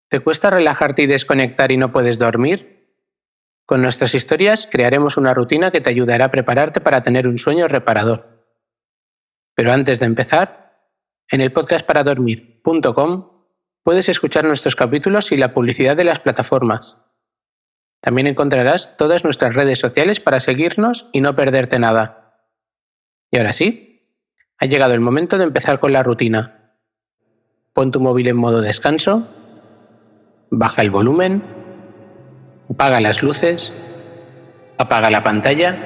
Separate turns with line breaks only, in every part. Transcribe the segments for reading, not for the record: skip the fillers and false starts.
¿Te cuesta relajarte y desconectar y no puedes dormir? Con nuestras historias crearemos una rutina que te ayudará a prepararte para tener un sueño reparador. Pero antes de empezar, en el podcastparadormir.com puedes escuchar nuestros capítulos y la publicidad de las plataformas. También encontrarás todas nuestras redes sociales para seguirnos y no perderte nada. Y ahora sí, ha llegado el momento de empezar con la rutina. Pon tu móvil en modo descanso, baja el volumen, apaga las luces, apaga la pantalla,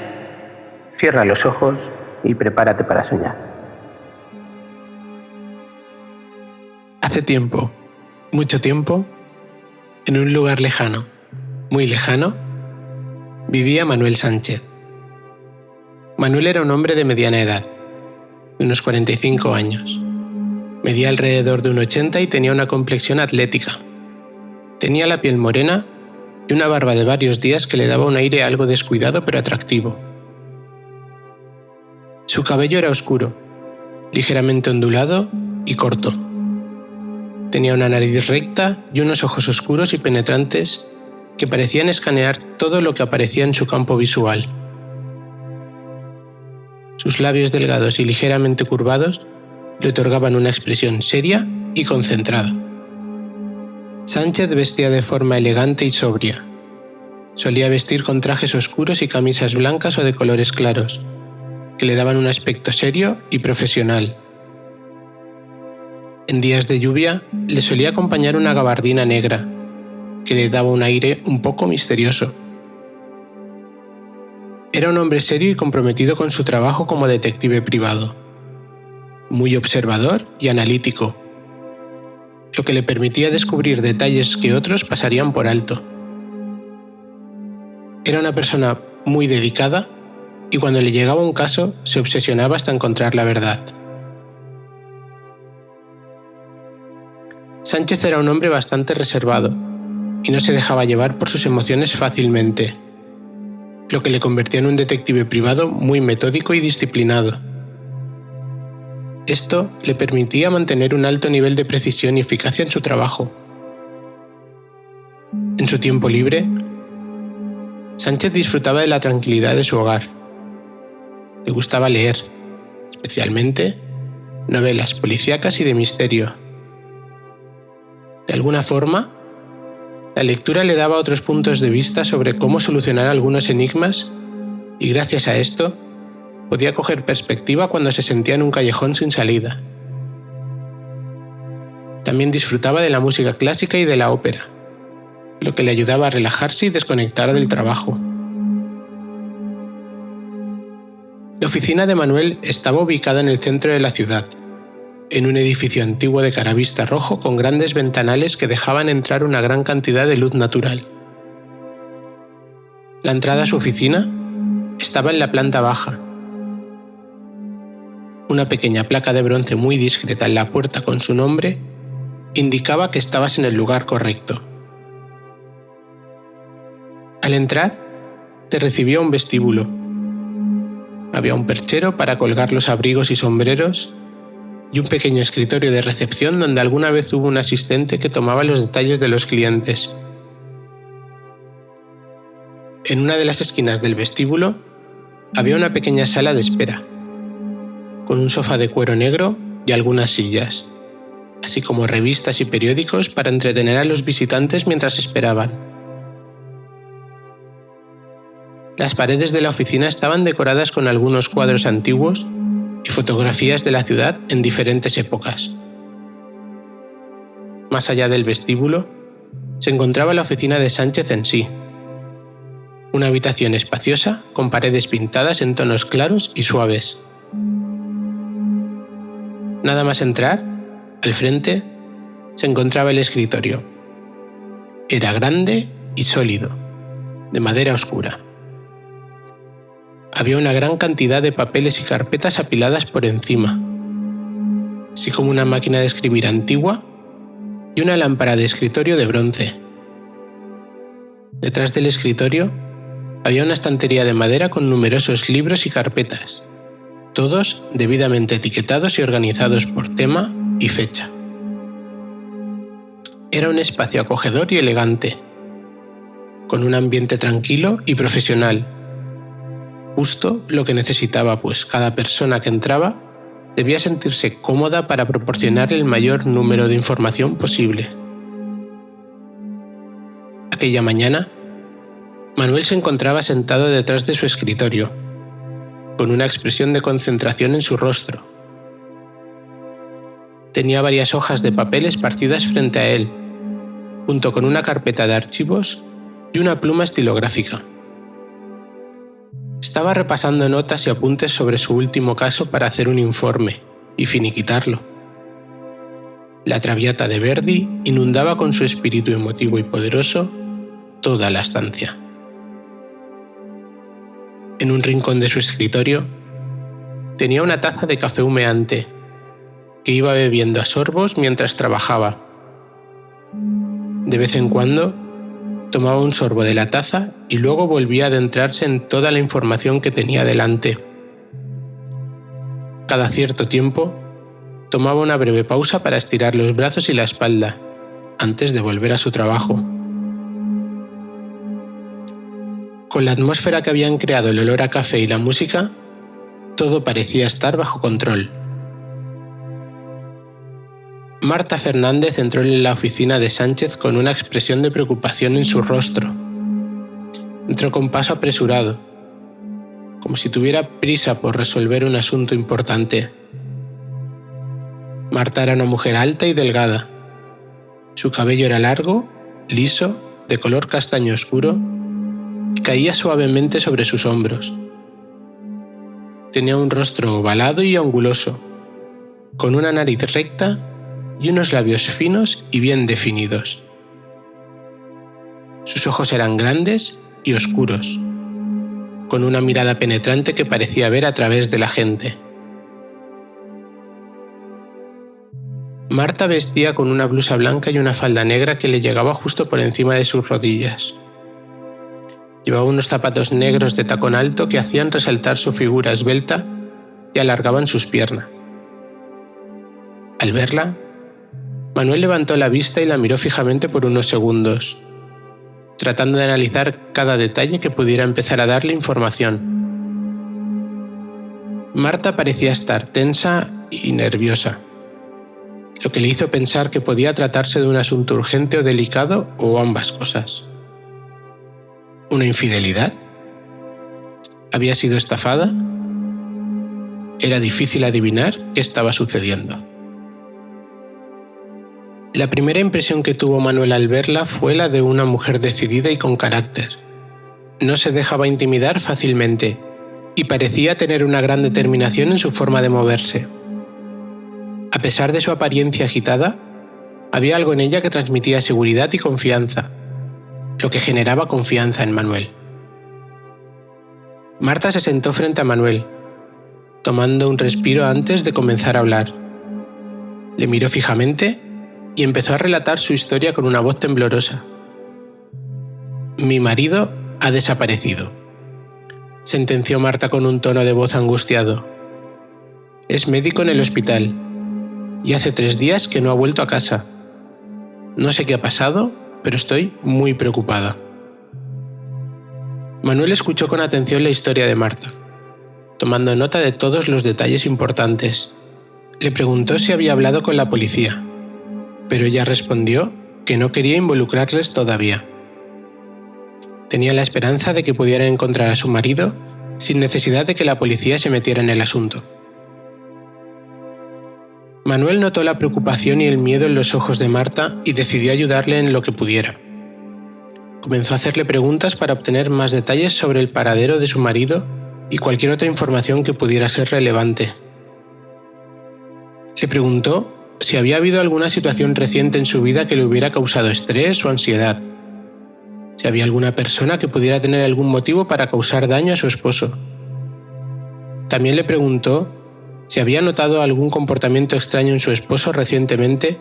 cierra los ojos y prepárate para soñar.
Hace tiempo, mucho tiempo, en un lugar lejano, muy lejano, vivía Manuel Sánchez. Manuel era un hombre de mediana edad, de unos 45 años. Medía alrededor de 1,80 y tenía una complexión atlética. Tenía la piel morena y una barba de varios días que le daba un aire algo descuidado pero atractivo. Su cabello era oscuro, ligeramente ondulado y corto. Tenía una nariz recta y unos ojos oscuros y penetrantes que parecían escanear todo lo que aparecía en su campo visual. Sus labios delgados y ligeramente curvados le otorgaban una expresión seria y concentrada. Sánchez vestía de forma elegante y sobria. Solía vestir con trajes oscuros y camisas blancas o de colores claros, que le daban un aspecto serio y profesional. En días de lluvia le solía acompañar una gabardina negra, que le daba un aire un poco misterioso. Era un hombre serio y comprometido con su trabajo como detective privado, muy observador y analítico, lo que le permitía descubrir detalles que otros pasarían por alto. Era una persona muy dedicada y cuando le llegaba un caso se obsesionaba hasta encontrar la verdad. Sánchez era un hombre bastante reservado y no se dejaba llevar por sus emociones fácilmente, lo que le convertía en un detective privado muy metódico y disciplinado. Esto le permitía mantener un alto nivel de precisión y eficacia en su trabajo. En su tiempo libre, Sánchez disfrutaba de la tranquilidad de su hogar. Le gustaba leer, especialmente novelas policíacas y de misterio. De alguna forma, la lectura le daba otros puntos de vista sobre cómo solucionar algunos enigmas y gracias a esto podía coger perspectiva cuando se sentía en un callejón sin salida. También disfrutaba de la música clásica y de la ópera, lo que le ayudaba a relajarse y desconectar del trabajo. La oficina de Manuel estaba ubicada en el centro de la ciudad, en un edificio antiguo de caravista rojo con grandes ventanales que dejaban entrar una gran cantidad de luz natural. La entrada a su oficina estaba en la planta baja. Una pequeña placa de bronce muy discreta en la puerta con su nombre indicaba que estabas en el lugar correcto. Al entrar, te recibió un vestíbulo. Había un perchero para colgar los abrigos y sombreros y un pequeño escritorio de recepción donde alguna vez hubo un asistente que tomaba los detalles de los clientes. En una de las esquinas del vestíbulo había una pequeña sala de espera, con un sofá de cuero negro y algunas sillas, así como revistas y periódicos para entretener a los visitantes mientras esperaban. Las paredes de la oficina estaban decoradas con algunos cuadros antiguos y fotografías de la ciudad en diferentes épocas. Más allá del vestíbulo, se encontraba la oficina de Sánchez en sí. Una habitación espaciosa con paredes pintadas en tonos claros y suaves. Nada más entrar, al frente, se encontraba el escritorio. Era grande y sólido, de madera oscura. Había una gran cantidad de papeles y carpetas apiladas por encima, así como una máquina de escribir antigua y una lámpara de escritorio de bronce. Detrás del escritorio había una estantería de madera con numerosos libros y carpetas, todos debidamente etiquetados y organizados por tema y fecha. Era un espacio acogedor y elegante, con un ambiente tranquilo y profesional. Justo lo que necesitaba, pues cada persona que entraba debía sentirse cómoda para proporcionar el mayor número de información posible. Aquella mañana, Manuel se encontraba sentado detrás de su escritorio, con una expresión de concentración en su rostro. Tenía varias hojas de papel esparcidas frente a él, junto con una carpeta de archivos y una pluma estilográfica. Estaba repasando notas y apuntes sobre su último caso para hacer un informe y finiquitarlo. La Traviata de Verdi inundaba con su espíritu emotivo y poderoso toda la estancia. En un rincón de su escritorio tenía una taza de café humeante que iba bebiendo a sorbos mientras trabajaba. De vez en cuando tomaba un sorbo de la taza y luego volvía a adentrarse en toda la información que tenía delante. Cada cierto tiempo tomaba una breve pausa para estirar los brazos y la espalda antes de volver a su trabajo. Con la atmósfera que habían creado el olor a café y la música, todo parecía estar bajo control. Marta Fernández entró en la oficina de Sánchez con una expresión de preocupación en su rostro. Entró con paso apresurado, como si tuviera prisa por resolver un asunto importante. Marta era una mujer alta y delgada. Su cabello era largo, liso, de color castaño oscuro, y caía suavemente sobre sus hombros. Tenía un rostro ovalado y anguloso, con una nariz recta y unos labios finos y bien definidos. Sus ojos eran grandes y oscuros, con una mirada penetrante que parecía ver a través de la gente. Marta vestía con una blusa blanca y una falda negra que le llegaba justo por encima de sus rodillas. Llevaba unos zapatos negros de tacón alto que hacían resaltar su figura esbelta y alargaban sus piernas. Al verla, Manuel levantó la vista y la miró fijamente por unos segundos, tratando de analizar cada detalle que pudiera empezar a darle información. Marta parecía estar tensa y nerviosa, lo que le hizo pensar que podía tratarse de un asunto urgente o delicado o ambas cosas. ¿Una infidelidad? ¿Había sido estafada? Era difícil adivinar qué estaba sucediendo. La primera impresión que tuvo Manuel al verla fue la de una mujer decidida y con carácter. No se dejaba intimidar fácilmente y parecía tener una gran determinación en su forma de moverse. A pesar de su apariencia agitada, había algo en ella que transmitía seguridad y confianza, lo que generaba confianza en Manuel. Marta se sentó frente a Manuel, tomando un respiro antes de comenzar a hablar. Le miró fijamente y empezó a relatar su historia con una voz temblorosa. «Mi marido ha desaparecido», sentenció Marta con un tono de voz angustiado. «Es médico en el hospital y hace 3 días que no ha vuelto a casa. No sé qué ha pasado, pero estoy muy preocupada». Manuel escuchó con atención la historia de Marta, tomando nota de todos los detalles importantes. Le preguntó si había hablado con la policía, pero ella respondió que no quería involucrarles todavía. Tenía la esperanza de que pudieran encontrar a su marido sin necesidad de que la policía se metiera en el asunto. Manuel notó la preocupación y el miedo en los ojos de Marta y decidió ayudarle en lo que pudiera. Comenzó a hacerle preguntas para obtener más detalles sobre el paradero de su marido y cualquier otra información que pudiera ser relevante. Le preguntó si había habido alguna situación reciente en su vida que le hubiera causado estrés o ansiedad, si había alguna persona que pudiera tener algún motivo para causar daño a su esposo. También le preguntó si había notado algún comportamiento extraño en su esposo recientemente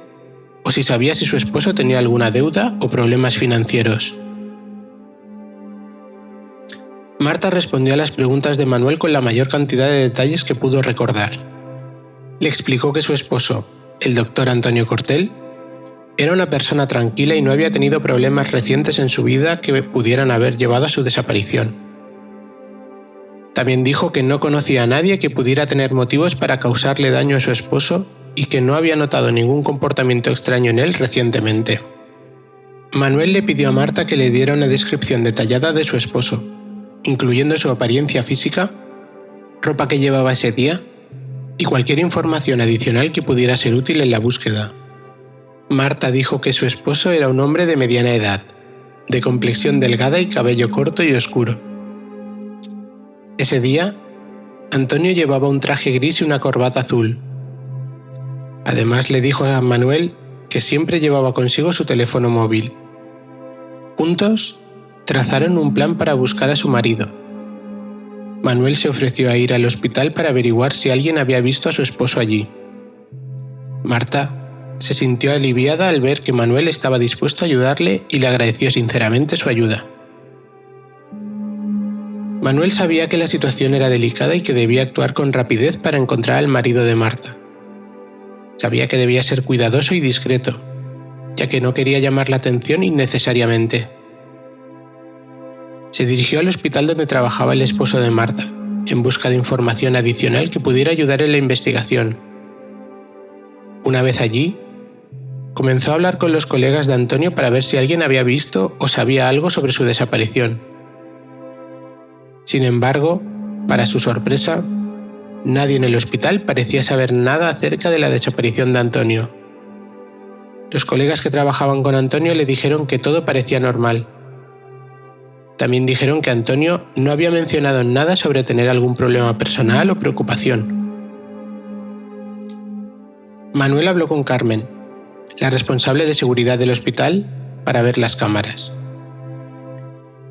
o si sabía si su esposo tenía alguna deuda o problemas financieros. Marta respondió a las preguntas de Manuel con la mayor cantidad de detalles que pudo recordar. Le explicó que su esposo, el doctor Antonio Cortel, Era una persona tranquila y no había tenido problemas recientes en su vida que pudieran haber llevado a su desaparición. También dijo que no conocía a nadie que pudiera tener motivos para causarle daño a su esposo y que no había notado ningún comportamiento extraño en él recientemente. Manuel le pidió a Marta que le diera una descripción detallada de su esposo, incluyendo su apariencia física, ropa que llevaba ese día y cualquier información adicional que pudiera ser útil en la búsqueda. Marta dijo que su esposo era un hombre de mediana edad, de complexión delgada y cabello corto y oscuro. Ese día, Antonio llevaba un traje gris y una corbata azul. Además le dijo a Manuel que siempre llevaba consigo su teléfono móvil. Juntos, trazaron un plan para buscar a su marido. Manuel se ofreció a ir al hospital para averiguar si alguien había visto a su esposo allí. Marta se sintió aliviada al ver que Manuel estaba dispuesto a ayudarle y le agradeció sinceramente su ayuda. Manuel sabía que la situación era delicada y que debía actuar con rapidez para encontrar al marido de Marta. Sabía que debía ser cuidadoso y discreto, ya que no quería llamar la atención innecesariamente. Se dirigió al hospital donde trabajaba el esposo de Marta, en busca de información adicional que pudiera ayudar en la investigación. Una vez allí, comenzó a hablar con los colegas de Antonio para ver si alguien había visto o sabía algo sobre su desaparición. Sin embargo, para su sorpresa, nadie en el hospital parecía saber nada acerca de la desaparición de Antonio. Los colegas que trabajaban con Antonio le dijeron que todo parecía normal. También dijeron que Antonio no había mencionado nada sobre tener algún problema personal o preocupación. Manuel habló con Carmen, la responsable de seguridad del hospital, para ver las cámaras.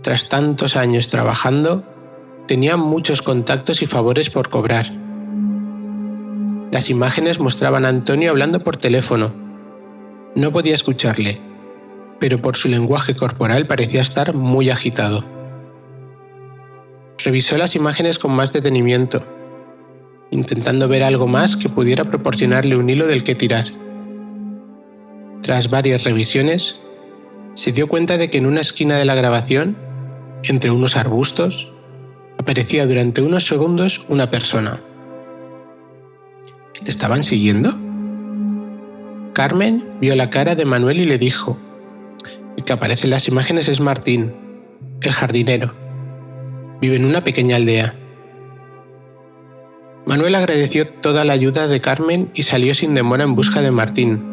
Tras tantos años trabajando, tenía muchos contactos y favores por cobrar. Las imágenes mostraban a Antonio hablando por teléfono. No podía escucharle, pero por su lenguaje corporal parecía estar muy agitado. Revisó las imágenes con más detenimiento, intentando ver algo más que pudiera proporcionarle un hilo del que tirar. Tras varias revisiones, se dio cuenta de que en una esquina de la grabación, entre unos arbustos, aparecía durante unos segundos una persona. ¿Le estaban siguiendo? Carmen vio la cara de Manuel y le dijo: "El que aparece en las imágenes es Martín, el jardinero. Vive en una pequeña aldea". Manuel agradeció toda la ayuda de Carmen y salió sin demora en busca de Martín,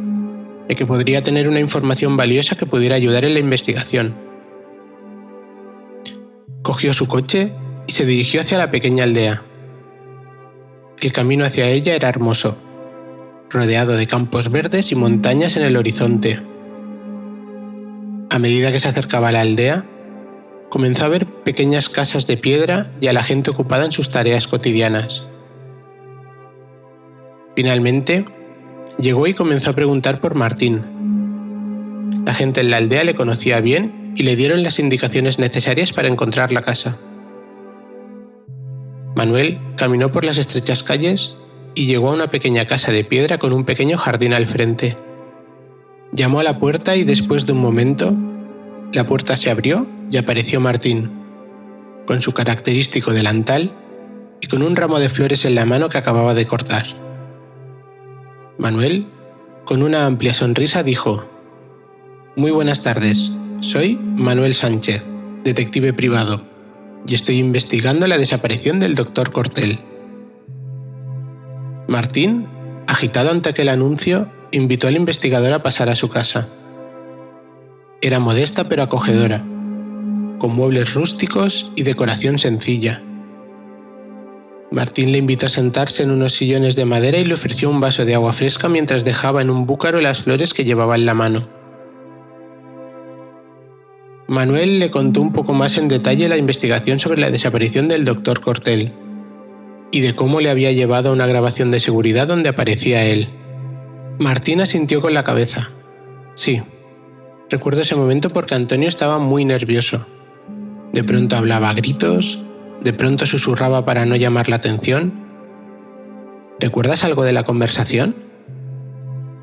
ya que podría tener una información valiosa que pudiera ayudar en la investigación. Cogió su coche y se dirigió hacia la pequeña aldea. El camino hacia ella era hermoso, rodeado de campos verdes y montañas en el horizonte. A medida que se acercaba a la aldea, comenzó a ver pequeñas casas de piedra y a la gente ocupada en sus tareas cotidianas. Finalmente, llegó y comenzó a preguntar por Martín. La gente en la aldea le conocía bien y le dieron las indicaciones necesarias para encontrar la casa. Manuel caminó por las estrechas calles y llegó a una pequeña casa de piedra con un pequeño jardín al frente. Llamó a la puerta y después de un momento, la puerta se abrió y apareció Martín, con su característico delantal y con un ramo de flores en la mano que acababa de cortar. Manuel, con una amplia sonrisa, dijo: «Muy buenas tardes, soy Manuel Sánchez, detective privado, y estoy investigando la desaparición del Dr. Cortel». Martín, agitado ante aquel anuncio, invitó al investigador a pasar a su casa. Era modesta pero acogedora, con muebles rústicos y decoración sencilla. Martín le invitó a sentarse en unos sillones de madera y le ofreció un vaso de agua fresca mientras dejaba en un búcaro las flores que llevaba en la mano. Manuel le contó un poco más en detalle la investigación sobre la desaparición del Dr. Cortel y de cómo le había llevado a una grabación de seguridad donde aparecía él. Martín asintió con la cabeza. Sí, recuerdo ese momento porque Antonio estaba muy nervioso. De pronto hablaba a gritos, de pronto susurraba para no llamar la atención. ¿Recuerdas algo de la conversación?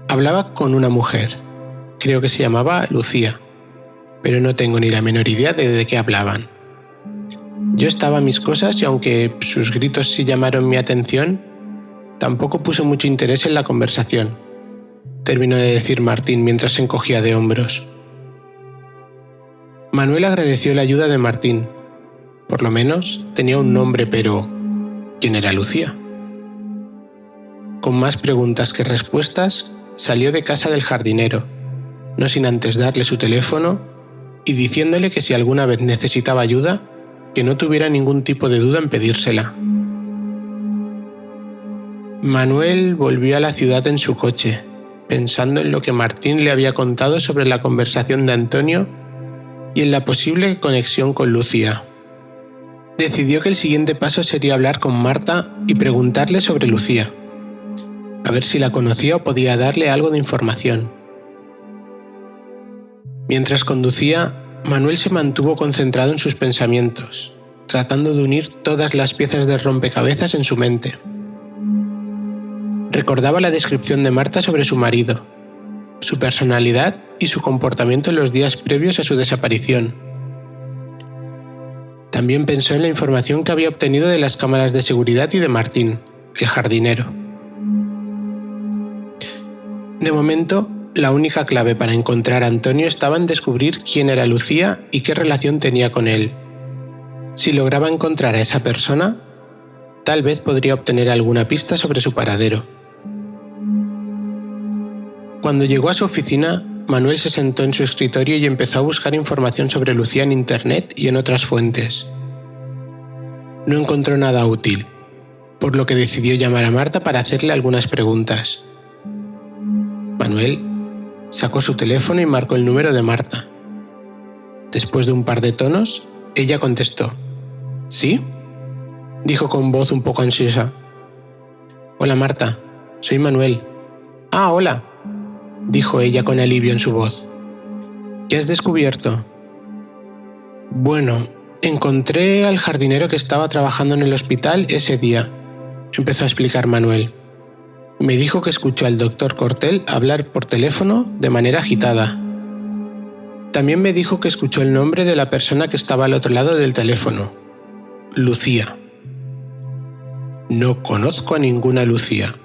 Hablaba con una mujer. Creo que se llamaba Lucía, pero no tengo ni la menor idea de qué hablaban. Yo estaba a mis cosas y aunque sus gritos sí llamaron mi atención, tampoco puse mucho interés en la conversación, terminó de decir Martín mientras se encogía de hombros. Manuel agradeció la ayuda de Martín. Por lo menos tenía un nombre, pero ¿quién era Lucía? Con más preguntas que respuestas, salió de casa del jardinero, no sin antes darle su teléfono y diciéndole que si alguna vez necesitaba ayuda, que no tuviera ningún tipo de duda en pedírsela. Manuel volvió a la ciudad en su coche, pensando en lo que Martín le había contado sobre la conversación de Antonio y en la posible conexión con Lucía. Decidió que el siguiente paso sería hablar con Marta y preguntarle sobre Lucía, a ver si la conocía o podía darle algo de información. Mientras conducía, Manuel se mantuvo concentrado en sus pensamientos, tratando de unir todas las piezas del rompecabezas en su mente. Recordaba la descripción de Marta sobre su marido, su personalidad y su comportamiento en los días previos a su desaparición. También pensó en la información que había obtenido de las cámaras de seguridad y de Martín, el jardinero. De momento, la única clave para encontrar a Antonio estaba en descubrir quién era Lucía y qué relación tenía con él. Si lograba encontrar a esa persona, tal vez podría obtener alguna pista sobre su paradero. Cuando llegó a su oficina, Manuel se sentó en su escritorio y empezó a buscar información sobre Lucía en internet y en otras fuentes. No encontró nada útil, por lo que decidió llamar a Marta para hacerle algunas preguntas. Manuel sacó su teléfono y marcó el número de Marta. Después de un par de tonos, ella contestó. ¿Sí?, dijo con voz un poco ansiosa. Hola Marta, soy Manuel. Ah, hola, dijo ella con alivio en su voz. ¿Qué has descubierto? Bueno, encontré al jardinero que estaba trabajando en el hospital ese día, empezó a explicar Manuel. Me dijo que escuchó al doctor Cortel hablar por teléfono de manera agitada. También me dijo que escuchó el nombre de la persona que estaba al otro lado del teléfono. Lucía. No conozco a ninguna Lucía,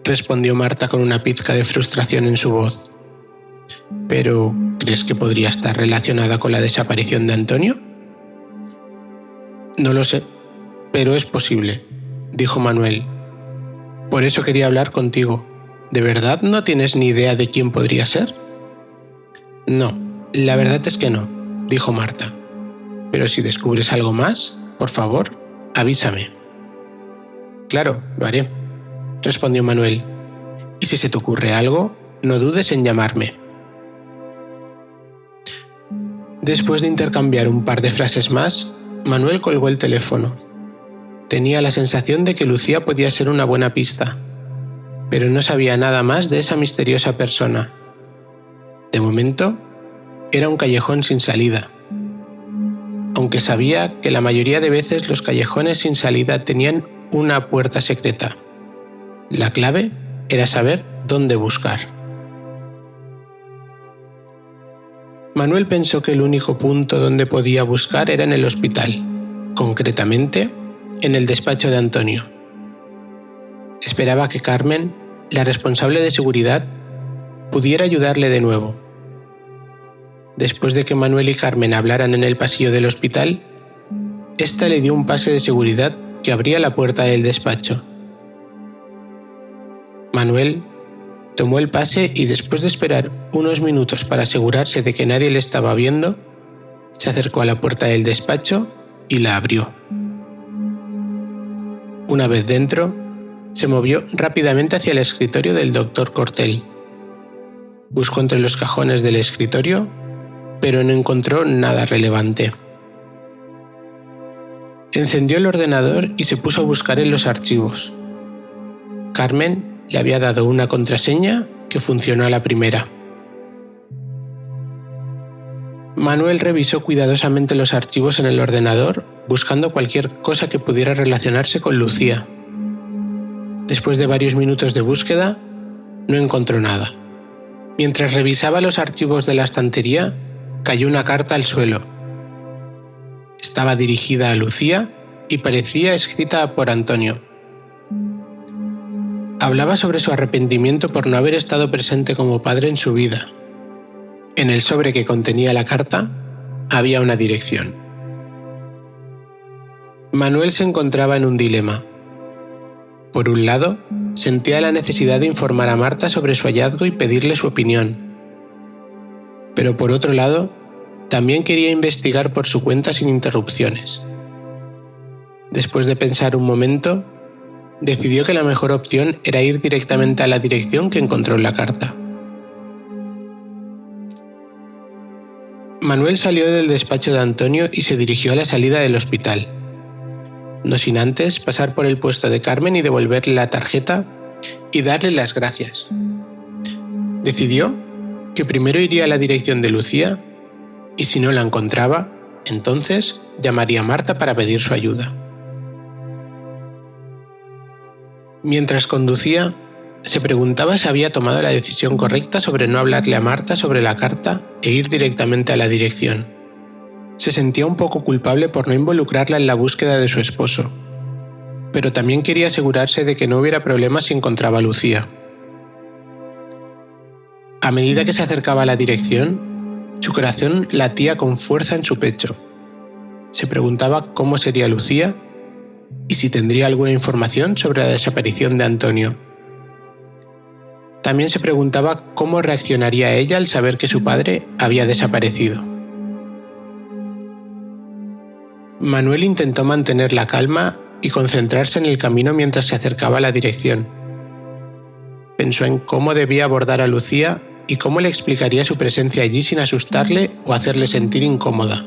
respondió Marta con una pizca de frustración en su voz. ¿Pero crees que podría estar relacionada con la desaparición de Antonio? No lo sé, pero es posible, dijo Manuel. Por eso quería hablar contigo. ¿De verdad no tienes ni idea de quién podría ser? No, la verdad es que no, dijo Marta. Pero si descubres algo más, por favor, avísame. Claro, lo haré, respondió Manuel. Y si se te ocurre algo, no dudes en llamarme. Después de intercambiar un par de frases más, Manuel colgó el teléfono. Tenía la sensación de que Lucía podía ser una buena pista, pero no sabía nada más de esa misteriosa persona. De momento, era un callejón sin salida, aunque sabía que la mayoría de veces los callejones sin salida tenían una puerta secreta. La clave era saber dónde buscar. Manuel pensó que el único punto donde podía buscar era en el hospital, concretamente en el despacho de Antonio. Esperaba que Carmen, la responsable de seguridad, pudiera ayudarle de nuevo. Después de que Manuel y Carmen hablaran en el pasillo del hospital, ésta le dio un pase de seguridad que abría la puerta del despacho. Manuel tomó el pase y después de esperar unos minutos para asegurarse de que nadie le estaba viendo, se acercó a la puerta del despacho y la abrió. Una vez dentro, se movió rápidamente hacia el escritorio del doctor Cortel. Buscó entre los cajones del escritorio, pero no encontró nada relevante. Encendió el ordenador y se puso a buscar en los archivos. Carmen le había dado una contraseña que funcionó a la primera. Manuel revisó cuidadosamente los archivos en el ordenador, buscando cualquier cosa que pudiera relacionarse con Lucía. Después de varios minutos de búsqueda, no encontró nada. Mientras revisaba los archivos de la estantería, cayó una carta al suelo. Estaba dirigida a Lucía y parecía escrita por Antonio. Hablaba sobre su arrepentimiento por no haber estado presente como padre en su vida. En el sobre que contenía la carta había una dirección. Manuel se encontraba en un dilema. Por un lado, sentía la necesidad de informar a Marta sobre su hallazgo y pedirle su opinión. Pero por otro lado, también quería investigar por su cuenta sin interrupciones. Después de pensar un momento, decidió que la mejor opción era ir directamente a la dirección que encontró en la carta. Manuel salió del despacho de Antonio y se dirigió a la salida del hospital, no sin antes pasar por el puesto de Carmen y devolverle la tarjeta y darle las gracias. Decidió que primero iría a la dirección de Lucía y si no la encontraba, entonces llamaría a Marta para pedir su ayuda. Mientras conducía, se preguntaba si había tomado la decisión correcta sobre no hablarle a Marta sobre la carta e ir directamente a la dirección. Se sentía un poco culpable por no involucrarla en la búsqueda de su esposo, pero también quería asegurarse de que no hubiera problemas si encontraba a Lucía. A medida que se acercaba a la dirección, su corazón latía con fuerza en su pecho. Se preguntaba cómo sería Lucía y si tendría alguna información sobre la desaparición de Antonio. También se preguntaba cómo reaccionaría ella al saber que su padre había desaparecido. Manuel intentó mantener la calma y concentrarse en el camino mientras se acercaba a la dirección. Pensó en cómo debía abordar a Lucía y cómo le explicaría su presencia allí sin asustarle o hacerle sentir incómoda.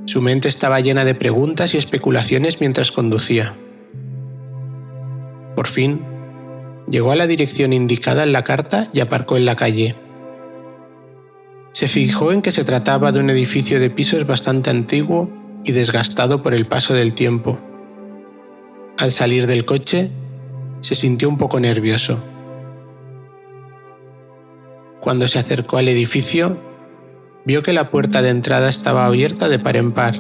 Su mente estaba llena de preguntas y especulaciones mientras conducía. Por fin, llegó a la dirección indicada en la carta y aparcó en la calle. Se fijó en que se trataba de un edificio de pisos bastante antiguo y desgastado por el paso del tiempo. Al salir del coche, se sintió un poco nervioso. Cuando se acercó al edificio, vio que la puerta de entrada estaba abierta de par en par.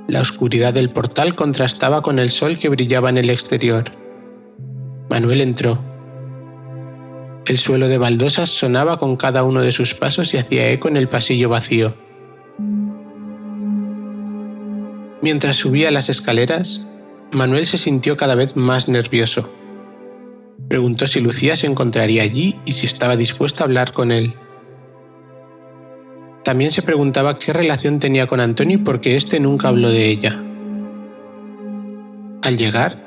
La oscuridad del portal contrastaba con el sol que brillaba en el exterior. Manuel entró. El suelo de baldosas sonaba con cada uno de sus pasos y hacía eco en el pasillo vacío. Mientras subía las escaleras, Manuel se sintió cada vez más nervioso. Preguntó si Lucía se encontraría allí y si estaba dispuesta a hablar con él. También se preguntaba qué relación tenía con Antonio porque éste nunca habló de ella. Al llegar,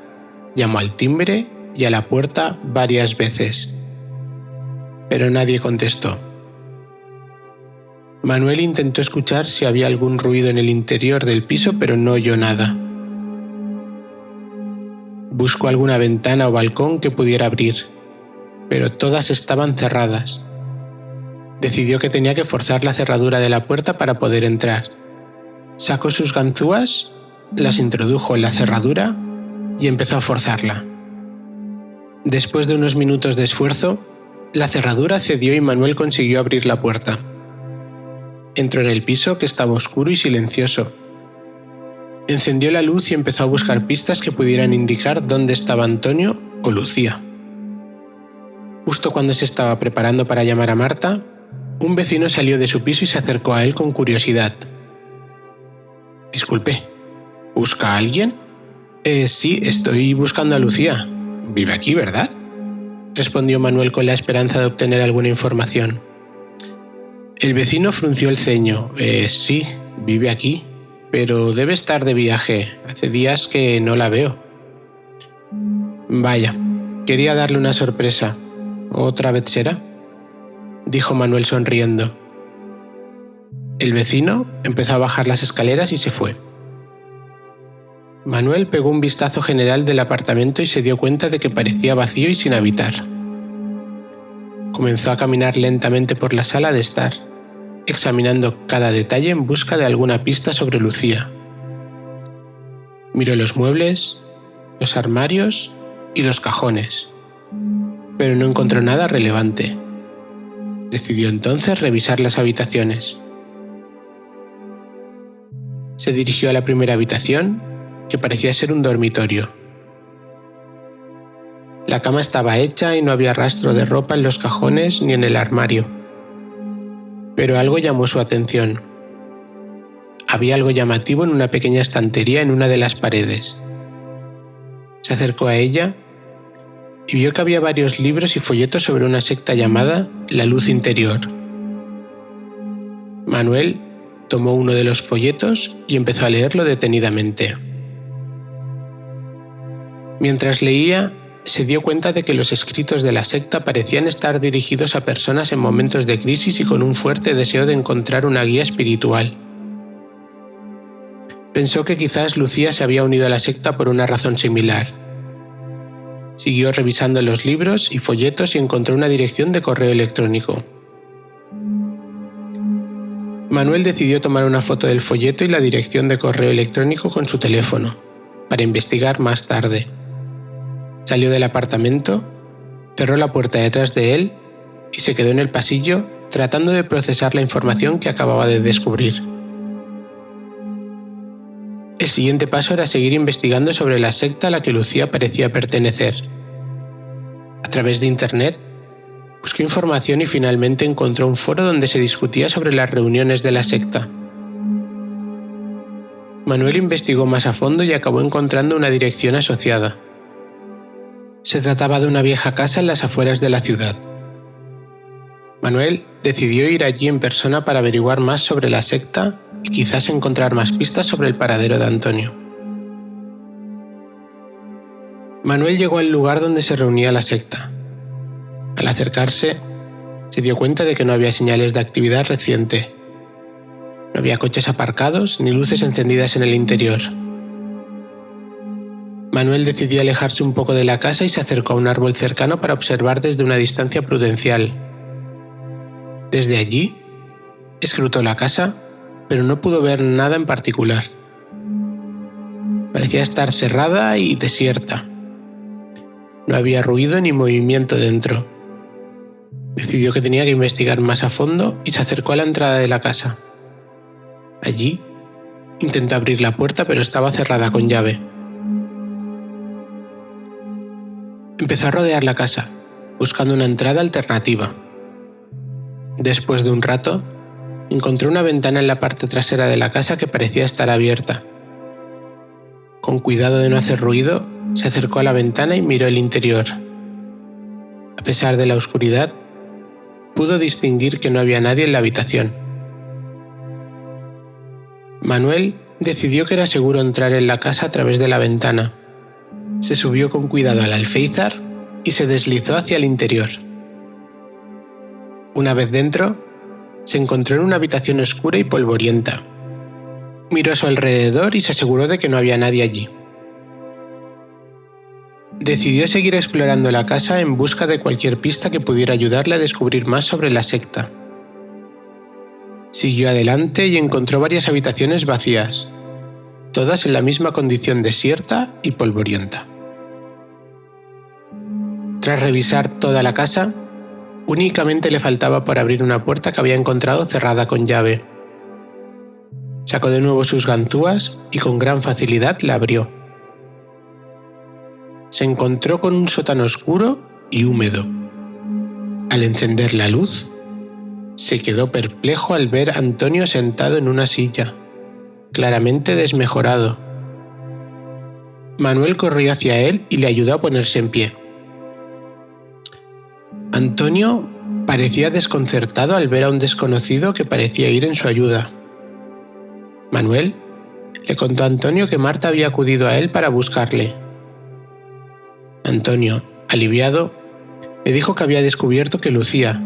llamó al timbre y a la puerta varias veces, pero nadie contestó. Manuel intentó escuchar si había algún ruido en el interior del piso, pero no oyó nada. Buscó alguna ventana o balcón que pudiera abrir, pero todas estaban cerradas. Decidió que tenía que forzar la cerradura de la puerta para poder entrar. Sacó sus ganzúas, las introdujo en la cerradura y empezó a forzarla. Después de unos minutos de esfuerzo, la cerradura cedió y Manuel consiguió abrir la puerta. Entró en el piso, que estaba oscuro y silencioso. Encendió la luz y empezó a buscar pistas que pudieran indicar dónde estaba Antonio o Lucía. Justo cuando se estaba preparando para llamar a Marta, un vecino salió de su piso y se acercó a él con curiosidad. «Disculpe, ¿busca a alguien?» Sí, estoy buscando a Lucía. ¿Vive aquí, verdad?», respondió Manuel con la esperanza de obtener alguna información. El vecino frunció el ceño. Sí, vive aquí, pero debe estar de viaje. Hace días que no la veo. Vaya, quería darle una sorpresa. ¿Otra vez será?, dijo Manuel sonriendo. El vecino empezó a bajar las escaleras y se fue. Manuel pegó un vistazo general del apartamento y se dio cuenta de que parecía vacío y sin habitar. Comenzó a caminar lentamente por la sala de estar, examinando cada detalle en busca de alguna pista sobre Lucía. Miró los muebles, los armarios y los cajones, pero no encontró nada relevante. Decidió entonces revisar las habitaciones. Se dirigió a la primera habitación, que parecía ser un dormitorio. La cama estaba hecha y no había rastro de ropa en los cajones ni en el armario. Pero algo llamó su atención. Había algo llamativo en una pequeña estantería en una de las paredes. Se acercó a ella y vio que había varios libros y folletos sobre una secta llamada La Luz Interior. Manuel tomó uno de los folletos y empezó a leerlo detenidamente. Mientras leía, se dio cuenta de que los escritos de la secta parecían estar dirigidos a personas en momentos de crisis y con un fuerte deseo de encontrar una guía espiritual. Pensó que quizás Lucía se había unido a la secta por una razón similar. Siguió revisando los libros y folletos y encontró una dirección de correo electrónico. Manuel decidió tomar una foto del folleto y la dirección de correo electrónico con su teléfono, para investigar más tarde. Salió del apartamento, cerró la puerta detrás de él y se quedó en el pasillo tratando de procesar la información que acababa de descubrir. El siguiente paso era seguir investigando sobre la secta a la que Lucía parecía pertenecer. A través de Internet, buscó información y finalmente encontró un foro donde se discutía sobre las reuniones de la secta. Manuel investigó más a fondo y acabó encontrando una dirección asociada. Se trataba de una vieja casa en las afueras de la ciudad. Manuel decidió ir allí en persona para averiguar más sobre la secta y quizás encontrar más pistas sobre el paradero de Antonio. Manuel llegó al lugar donde se reunía la secta. Al acercarse, se dio cuenta de que no había señales de actividad reciente. No había coches aparcados ni luces encendidas en el interior. Manuel decidió alejarse un poco de la casa y se acercó a un árbol cercano para observar desde una distancia prudencial. Desde allí, escrutó la casa, pero no pudo ver nada en particular. Parecía estar cerrada y desierta. No había ruido ni movimiento dentro. Decidió que tenía que investigar más a fondo y se acercó a la entrada de la casa. Allí, intentó abrir la puerta, pero estaba cerrada con llave. Empezó a rodear la casa, buscando una entrada alternativa. Después de un rato, encontró una ventana en la parte trasera de la casa que parecía estar abierta. Con cuidado de no hacer ruido, se acercó a la ventana y miró el interior. A pesar de la oscuridad, pudo distinguir que no había nadie en la habitación. Manuel decidió que era seguro entrar en la casa a través de la ventana. Se subió con cuidado al alféizar y se deslizó hacia el interior. Una vez dentro, se encontró en una habitación oscura y polvorienta. Miró a su alrededor y se aseguró de que no había nadie allí. Decidió seguir explorando la casa en busca de cualquier pista que pudiera ayudarle a descubrir más sobre la secta. Siguió adelante y encontró varias habitaciones vacías, todas en la misma condición desierta y polvorienta. Tras revisar toda la casa, únicamente le faltaba por abrir una puerta que había encontrado cerrada con llave. Sacó de nuevo sus ganzúas y con gran facilidad la abrió. Se encontró con un sótano oscuro y húmedo. Al encender la luz, se quedó perplejo al ver a Antonio sentado en una silla, claramente desmejorado. Manuel corrió hacia él y le ayudó a ponerse en pie. Antonio parecía desconcertado al ver a un desconocido que parecía ir en su ayuda. Manuel le contó a Antonio que Marta había acudido a él para buscarle. Antonio, aliviado, le dijo que había descubierto que Lucía,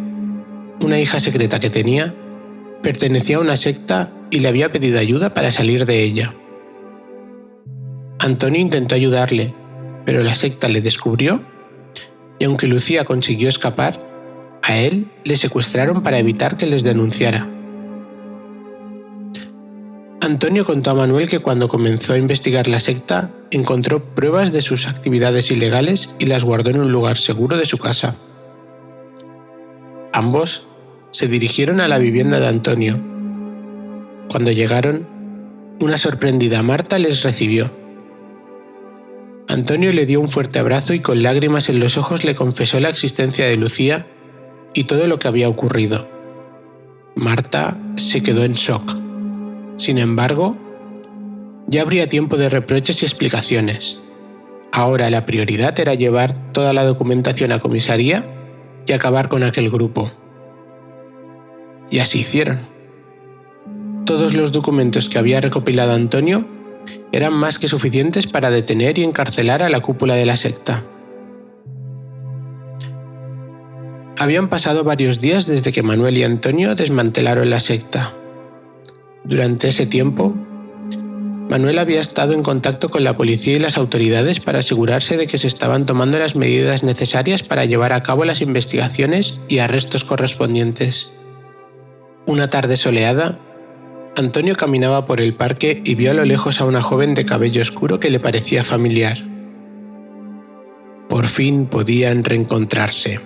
una hija secreta que tenía, pertenecía a una secta y le había pedido ayuda para salir de ella. Antonio intentó ayudarle, pero la secta le descubrió y aunque Lucía consiguió escapar, a él le secuestraron para evitar que les denunciara. Antonio contó a Manuel que cuando comenzó a investigar la secta, encontró pruebas de sus actividades ilegales y las guardó en un lugar seguro de su casa. Ambos se dirigieron a la vivienda de Antonio. Cuando llegaron, una sorprendida Marta les recibió. Antonio le dio un fuerte abrazo y con lágrimas en los ojos le confesó la existencia de Lucía y todo lo que había ocurrido. Marta se quedó en shock. Sin embargo, ya habría tiempo de reproches y explicaciones. Ahora la prioridad era llevar toda la documentación a comisaría y acabar con aquel grupo. Y así hicieron. Todos los documentos que había recopilado Antonio eran más que suficientes para detener y encarcelar a la cúpula de la secta. Habían pasado varios días desde que Manuel y Antonio desmantelaron la secta. Durante ese tiempo, Manuel había estado en contacto con la policía y las autoridades para asegurarse de que se estaban tomando las medidas necesarias para llevar a cabo las investigaciones y arrestos correspondientes. Una tarde soleada, Antonio caminaba por el parque y vio a lo lejos a una joven de cabello oscuro que le parecía familiar. Por fin podían reencontrarse.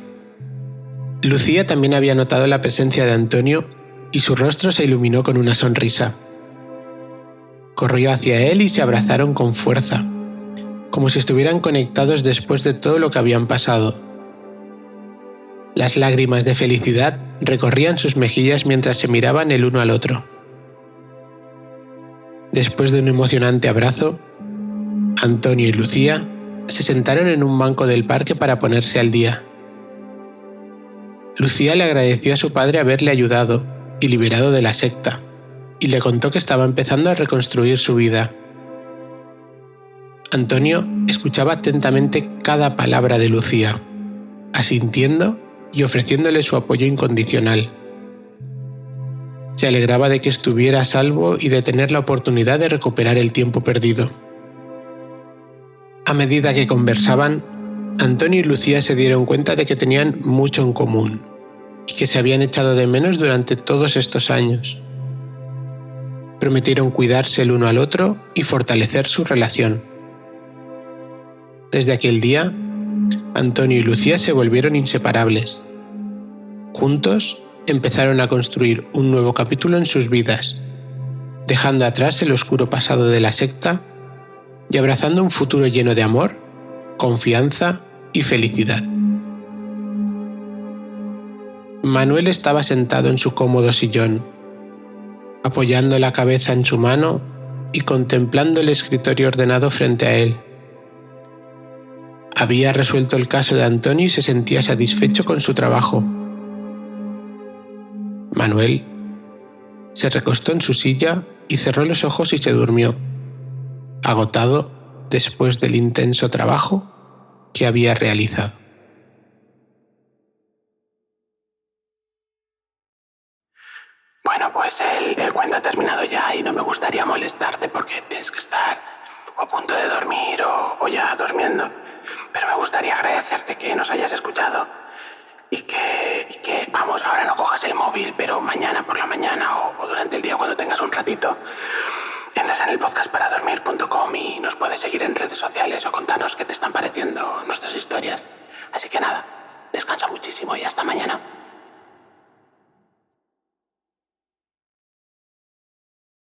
Lucía también había notado la presencia de Antonio y su rostro se iluminó con una sonrisa. Corrió hacia él y se abrazaron con fuerza, como si estuvieran conectados después de todo lo que habían pasado. Las lágrimas de felicidad recorrían sus mejillas mientras se miraban el uno al otro. Después de un emocionante abrazo, Antonio y Lucía se sentaron en un banco del parque para ponerse al día. Lucía le agradeció a su padre haberle ayudado y liberado de la secta, y le contó que estaba empezando a reconstruir su vida. Antonio escuchaba atentamente cada palabra de Lucía, asintiendo y ofreciéndole su apoyo incondicional. Se alegraba de que estuviera a salvo y de tener la oportunidad de recuperar el tiempo perdido. A medida que conversaban, Antonio y Lucía se dieron cuenta de que tenían mucho en común y que se habían echado de menos durante todos estos años. Prometieron cuidarse el uno al otro y fortalecer su relación. Desde aquel día, Antonio y Lucía se volvieron inseparables. Juntos empezaron a construir un nuevo capítulo en sus vidas, dejando atrás el oscuro pasado de la secta y abrazando un futuro lleno de amor, confianza y felicidad. Manuel estaba sentado en su cómodo sillón, apoyando la cabeza en su mano y contemplando el escritorio ordenado frente a él. Había resuelto el caso de Antonio y se sentía satisfecho con su trabajo. Manuel se recostó en su silla y cerró los ojos y se durmió, agotado después del intenso trabajo que había realizado.
Bueno, pues el cuento ha terminado ya y no me gustaría molestarte porque tienes que estar a punto de dormir o ya durmiendo. Pero me gustaría agradecerte que nos hayas escuchado y que, vamos, ahora no cojas el móvil, pero mañana por la mañana o durante el día cuando tengas un ratito, entras en el podcastparadormir.com y nos puedes seguir en redes sociales o contarnos qué te están pareciendo nuestras historias. Así que nada, descansa muchísimo y hasta mañana.